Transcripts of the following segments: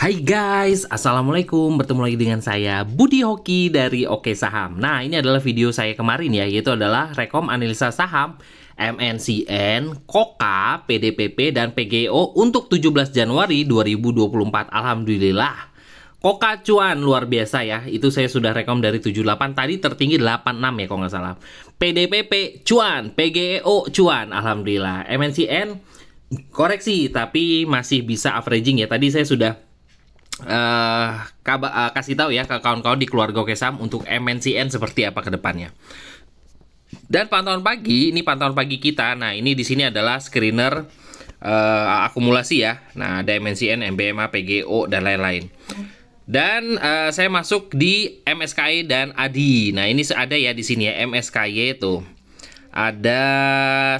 Hai guys, Assalamualaikum. Bertemu lagi dengan saya Budi Hoki dari Oke Saham. Nah, ini adalah video saya kemarin ya, yaitu adalah rekom analisa saham MNCN, KOKA, PDPP, dan PGO untuk 17 Januari 2024. Alhamdulillah. KOKA cuan luar biasa ya. Itu saya sudah rekom dari 78, tadi tertinggi 86 ya kalau nggak salah. PDPP cuan, PGO cuan, alhamdulillah. MNCN koreksi tapi masih bisa averaging ya. Tadi saya sudah kasih tahu ya ke kawan-kawan di keluarga Oke Saham untuk MNCN seperti apa ke depannya. Dan pantauan pagi, ini pantauan pagi kita. Nah, ini di sini adalah screener akumulasi ya. Nah, ada MNCN, MBMA, PGO dan lain-lain. Dan saya masuk di MSKY dan ADI. Nah, ini ada ya di sini ya MSKY itu. Ada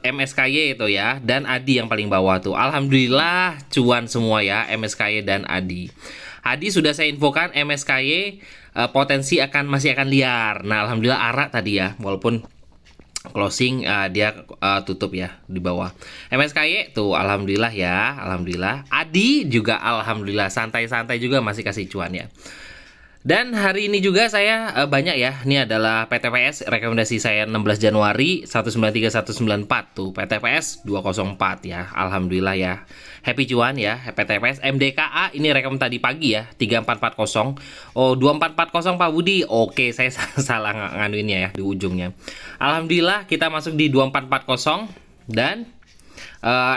MSKY itu ya, dan ADI yang paling bawah tuh. Alhamdulillah cuan semua ya MSKY dan ADI. ADI sudah saya infokan, MSKY potensi masih akan liar. Nah, alhamdulillah ARA tadi ya, walaupun closing dia tutup ya di bawah. MSKY tuh alhamdulillah ya, alhamdulillah. ADI juga alhamdulillah santai-santai juga masih kasih cuan ya. Dan hari ini juga saya banyak ya. Ini adalah PTPS, rekomendasi saya 16 Januari 193 194 tuh. PTPS 204 ya. Alhamdulillah ya. Happy cuan ya PTPS. MDKA ini rekom tadi pagi ya 3440. Oh, 2440 Pak Budi. Oke, saya salah nganuinnya ya di ujungnya. Alhamdulillah kita masuk di 2440 dan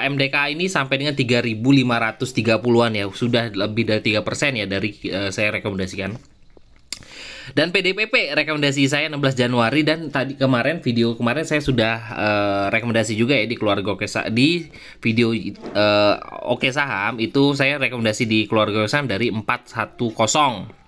MDKA ini sampai dengan 3.530-an ya. Sudah lebih dari 3% ya dari saya rekomendasikan. Dan PDPP rekomendasi saya 16 Januari, dan tadi video kemarin saya sudah rekomendasi juga ya di keluarga Oke Saham, di video Oke Saham itu saya rekomendasi di keluarga Oke Saham dari 410.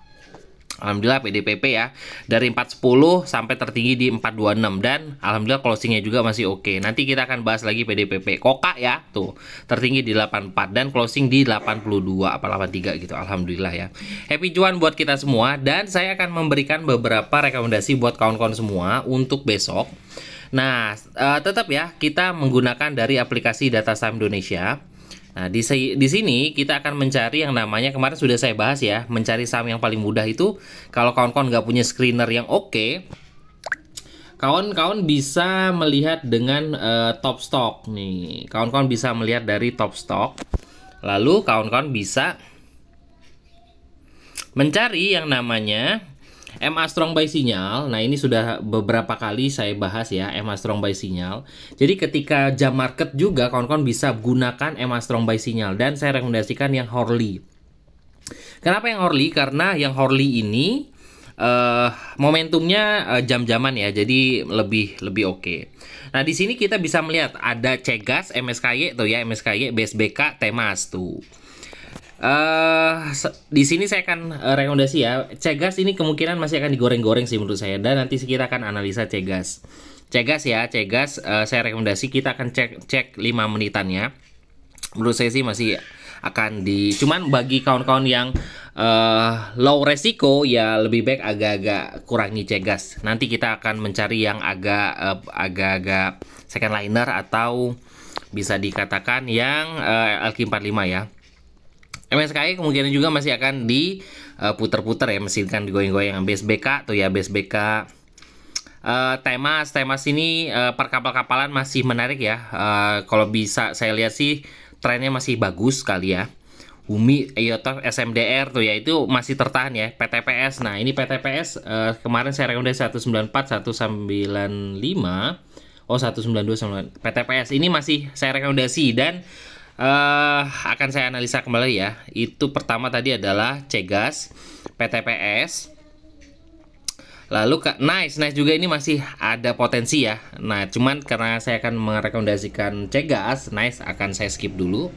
Alhamdulillah PDPP ya dari 410 sampai tertinggi di 426, dan alhamdulillah closingnya juga masih oke. Nanti kita akan bahas lagi PDPP. KOKA ya tuh tertinggi di 84 dan closing di 82 apa 83 gitu. Alhamdulillah ya. Happy cuan buat kita semua, dan saya akan memberikan beberapa rekomendasi buat kawan-kawan semua untuk besok. Nah, tetap ya kita menggunakan dari aplikasi Data Saham Indonesia. Nah, di sini kita akan mencari yang namanya, kemarin sudah saya bahas ya, mencari saham yang paling mudah itu kalau kawan-kawan nggak punya screener yang oke, kawan-kawan bisa melihat dengan top stock nih. Kawan-kawan bisa melihat dari top stock. Lalu kawan-kawan bisa mencari yang namanya MA Strong Buy Sinyal. Nah, ini sudah beberapa kali saya bahas ya, MA Strong Buy Sinyal. Jadi ketika jam market juga kawan-kawan bisa gunakan MA Strong Buy Sinyal, dan saya rekomendasikan yang Hourly. Kenapa yang Hourly? Karena yang Hourly ini momentumnya jam-jaman ya, jadi lebih oke. Nah, di sini kita bisa melihat ada Cegas, MSKY tuh ya, MSKY, BSBK, Temas tuh. Di sini saya akan rekomendasi ya. Cegas ini kemungkinan masih akan digoreng-goreng sih menurut saya, dan nanti kita akan analisa Cegas. Cegas ya, Cegas saya rekomendasi kita akan cek 5 menitannya. Menurut saya sih masih akan cuman bagi kawan-kawan yang low resiko ya lebih baik agak-agak kurangi Cegas. Nanti kita akan mencari yang agak-agak second liner atau bisa dikatakan yang LQ45 ya. MSKY kemungkinan juga masih akan diputer-puter ya, masih akan digoyang-goyang. BSBK tuh ya, BSBK. Temas ini per kapal-kapalan masih menarik ya. Kalau bisa saya lihat sih trennya masih bagus sekali ya. Umi, EOTF, SMDR tuh ya, itu masih tertahan ya. PTPS, nah ini PTPS kemarin saya rekomendasi 194, 195. Oh, 192, PTPS ini masih saya rekomendasi, dan akan saya analisa kembali ya. Itu pertama tadi adalah Cegas, PTPS. Lalu Nice juga ini masih ada potensi ya. Nah, cuman karena saya akan merekomendasikan Cegas, Nice akan saya skip dulu.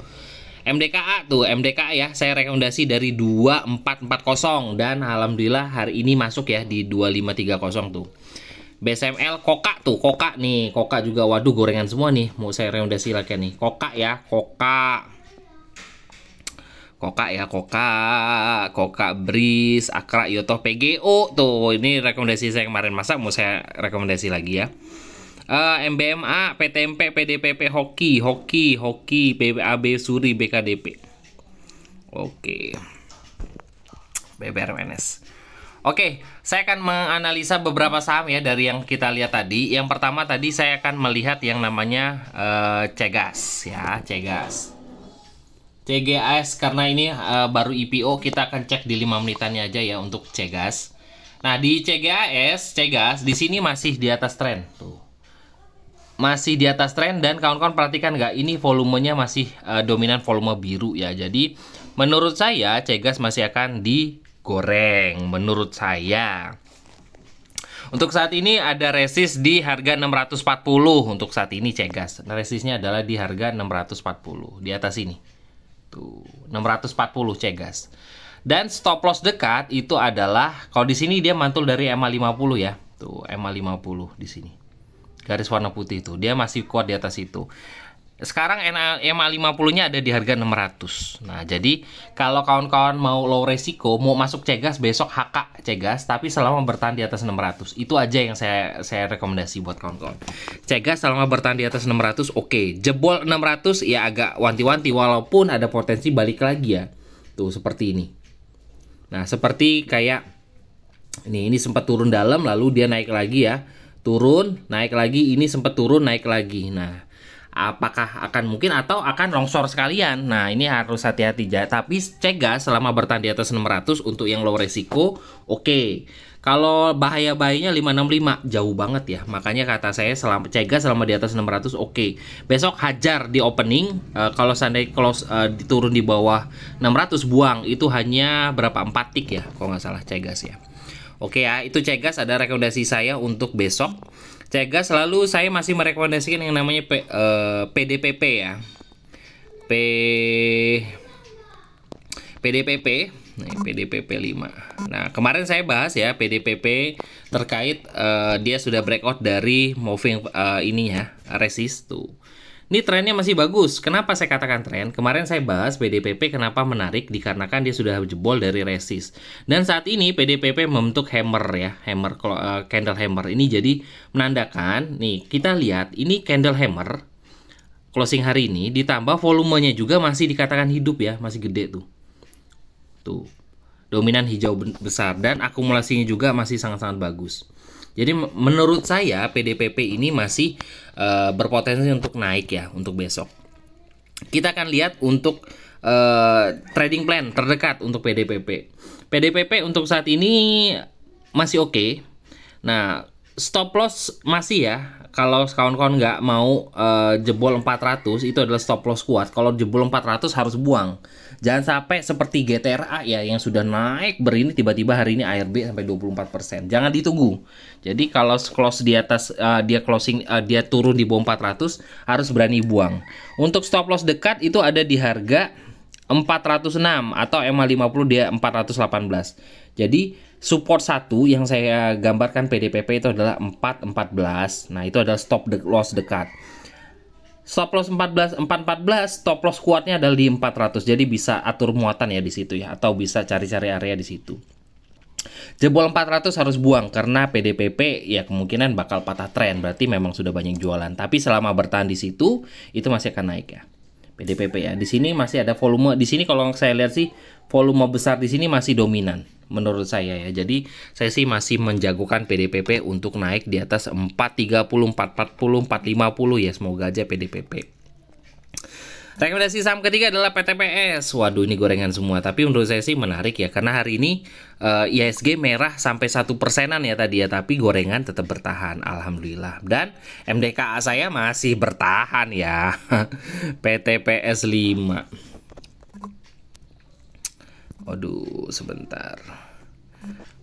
MDKA tuh, MDKA ya, saya rekomendasi dari 2440, dan alhamdulillah hari ini masuk ya di 2530 tuh. BSML, KOKA tuh, KOKA nih, KOKA juga, waduh gorengan semua nih, mau saya rekomendasi lagi nih, KOKA ya, KOKA, BRIS, AKRA, IOTO, PGO tuh, ini rekomendasi saya kemarin, masa mau saya rekomendasi lagi ya. MBMA, PTMP, PDPP, Hoki, PBAB, Suri, BKDP. Oke. BBRMNS. Oke, saya akan menganalisa beberapa saham ya dari yang kita lihat tadi. Yang pertama tadi saya akan melihat yang namanya Cegas ya, Cegas. CGAS karena ini baru IPO, kita akan cek di 5 menitannya aja ya untuk Cegas. Nah, di Cegas di sini masih di atas tren tuh. Masih di atas tren dan kawan-kawan perhatikan nggak, ini volumenya masih dominan volume biru ya. Jadi menurut saya Cegas masih akan digoreng menurut saya. Untuk saat ini ada resist di harga 640 untuk saat ini Cegas. Nah, resistnya adalah di harga 640 di atas ini. Tuh, 640 Cegas. Dan stop loss dekat itu adalah kalau di sini dia mantul dari MA50 ya. Tuh, MA50 di sini. Garis warna putih itu, dia masih kuat di atas itu. Sekarang MA50-nya ada di harga 600. Nah, jadi kalau kawan-kawan mau low resiko, mau masuk Cegas besok HK Cegas, tapi selama bertahan di atas 600. Itu aja yang saya rekomendasi buat kawan-kawan. Cegas selama bertahan di atas 600 oke. Jebol 600 ya agak wanti-wanti walaupun ada potensi balik lagi ya. Tuh seperti ini. Nah, seperti kayak ini sempat turun dalam lalu dia naik lagi ya. Turun, naik lagi, ini sempat turun, naik lagi. Nah, apakah akan mungkin atau akan longsor sekalian? Nah, ini harus hati-hati. Tapi Cegas selama bertahan di atas 600 untuk yang low resiko, oke. Kalau bahaya-bahayanya 565, jauh banget ya. Makanya kata saya Cegas selama di atas 600, oke. Besok hajar di opening. Kalau seandainya close diturun di bawah 600, buang. Itu hanya berapa? 4 tik ya, kalau nggak salah Cegas ya. Oke ya, itu Cegas ada rekomendasi saya untuk besok. Cegas lalu saya masih merekomendasikan yang namanya PDPP ya. PDPP. Nah, PDPP 5. Nah, kemarin saya bahas ya PDPP terkait dia sudah breakout dari moving ini ya, resist tuh. Ini trennya masih bagus. Kenapa saya katakan tren? Kemarin saya bahas PDPP kenapa menarik dikarenakan dia sudah jebol dari resist. Dan saat ini PDPP membentuk hammer ya, candle hammer. Ini jadi menandakan nih, kita lihat ini candle hammer closing hari ini ditambah volumenya juga masih dikatakan hidup ya, masih gede tuh. Tuh. Dominan hijau besar dan akumulasinya juga masih sangat-sangat bagus. Jadi menurut saya PDPP ini masih berpotensi untuk naik ya untuk besok. Kita akan lihat untuk trading plan terdekat untuk PDPP. PDPP untuk saat ini masih oke. Nah, stop loss masih ya. Kalau kawan-kawan nggak mau jebol 400 itu adalah stop loss kuat. Kalau jebol 400 harus buang. Jangan sampai seperti GTRA ya yang sudah naik berini tiba-tiba hari ini ARB sampai 24%. Jangan ditunggu. Jadi kalau close di atas dia closing dia turun di bawah 400 harus berani buang. Untuk stop loss dekat itu ada di harga 406 atau MA50 dia 418. Jadi support 1 yang saya gambarkan PDPP itu adalah 414. Nah, itu adalah stop loss dekat. Stop loss 414, stop loss kuatnya adalah di 400. Jadi bisa atur muatan ya di situ ya, atau bisa cari-cari area di situ. Jebol 400 harus buang karena PDPP ya kemungkinan bakal patah tren, berarti memang sudah banyak jualan. Tapi selama bertahan di situ itu masih akan naik ya. PDPP ya. Di sini masih ada volume. Di sini kalau saya lihat sih volume besar di sini masih dominan menurut saya ya. Jadi saya sih masih menjagokan PDPP untuk naik di atas 430, 440, 450 ya. Semoga aja PDPP. Rekomendasi saham ketiga adalah PTPS. Waduh, ini gorengan semua. Tapi menurut saya sih menarik ya. Karena hari ini IHSG merah sampai 1%-an ya tadi ya. Tapi gorengan tetap bertahan. Alhamdulillah. Dan MDKA saya masih bertahan ya. PTPS 5. Waduh, sebentar.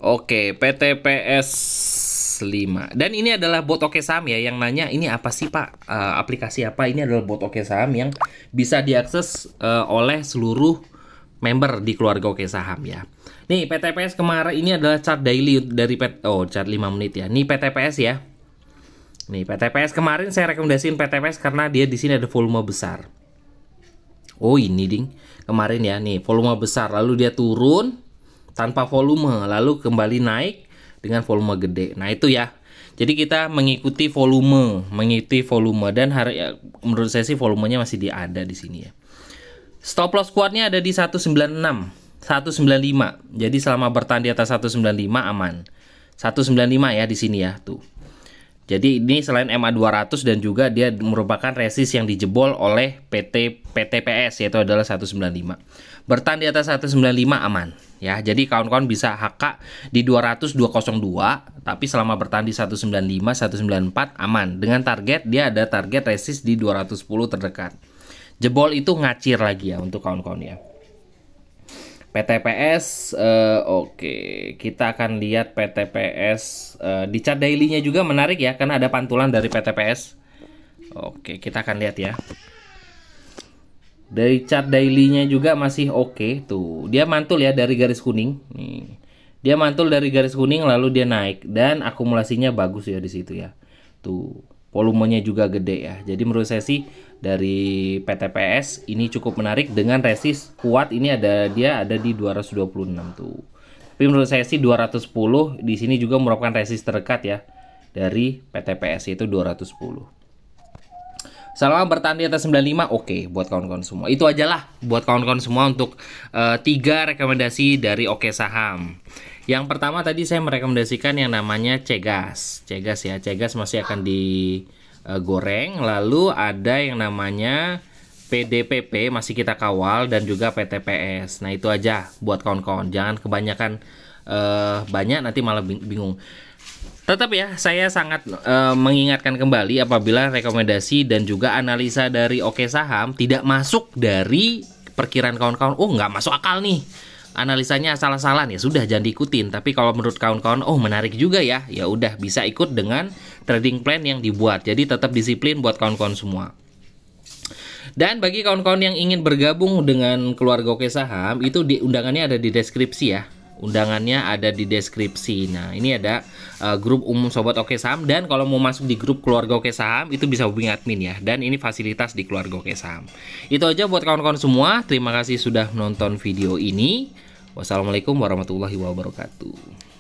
Oke, PTPS 5. Dan ini adalah bot Oke Saham ya yang nanya ini apa sih Pak? Aplikasi apa? Ini adalah bot Oke Saham yang bisa diakses oleh seluruh member di keluarga Oke Saham ya. Nih, PTPS kemarin ini adalah chart daily dari chart 5 menit ya. Nih PTPS ya. Nih, PTPS kemarin saya rekomendasiin PTPS karena dia di sini ada volume besar. Oh, ini ding. Kemarin ya, nih volume besar lalu dia turun tanpa volume lalu kembali naik dengan volume gede. Nah, itu ya. Jadi kita mengikuti volume dan menurut saya sih volumenya masih ada di sini ya. Stop loss kuatnya ada di 196, 195. Jadi selama bertahan di atas 195 aman. 195 ya di sini ya, tuh. Jadi ini selain MA 200 dan juga dia merupakan resist yang dijebol oleh PTPS, yaitu adalah 195. Bertahan di atas 195 aman ya. Jadi kawan-kawan bisa HK di 200 202, tapi selama bertahan di 195 194 aman. Dengan target dia ada target resist di 210 terdekat. Jebol itu ngacir lagi ya untuk kawan-kawan ya. PTPS, oke, kita akan lihat PTPS di chart daily-nya juga menarik ya, karena ada pantulan dari PTPS. Oke, kita akan lihat ya. Dari chart daily-nya juga masih oke, tuh. Dia mantul ya dari garis kuning. Nih. Dia mantul dari garis kuning lalu dia naik dan akumulasinya bagus ya di situ ya. Tuh, volumenya juga gede ya. Jadi menurut saya sih dari PTPS ini cukup menarik dengan resist kuat. Ini dia ada di 226 tuh. Tapi menurut saya sih 210 di sini juga merupakan resist terdekat ya dari PTPS, yaitu 210. Selama bertahan di atas 95 oke buat kawan-kawan semua. Itu aja lah buat kawan-kawan semua untuk 3 rekomendasi dari Oke Saham. Yang pertama tadi saya merekomendasikan yang namanya Cegas. Cegas ya, Cegas masih akan digoreng. Lalu ada yang namanya PDPP masih kita kawal dan juga PTPS. Nah itu aja buat kawan-kawan. Jangan kebanyakan banyak nanti malah bingung. Tetap ya, saya sangat mengingatkan kembali apabila rekomendasi dan juga analisa dari Oke Saham tidak masuk dari perkiraan kawan-kawan. Oh nggak masuk akal nih, analisanya salah-salah ya sudah jangan diikutin. Tapi kalau menurut kawan-kawan oh menarik juga ya, ya udah bisa ikut dengan trading plan yang dibuat. Jadi tetap disiplin buat kawan-kawan semua. Dan bagi kawan-kawan yang ingin bergabung dengan keluarga Oke Saham, itu undangannya ada di deskripsi ya. Undangannya ada di deskripsi. Nah ini ada grup umum Sobat Oke Saham. Dan kalau mau masuk di grup keluarga Oke Saham itu bisa hubungi admin ya. Dan ini fasilitas di keluarga Oke Saham. Itu aja buat kawan-kawan semua. Terima kasih sudah menonton video ini. Wassalamualaikum warahmatullahi wabarakatuh.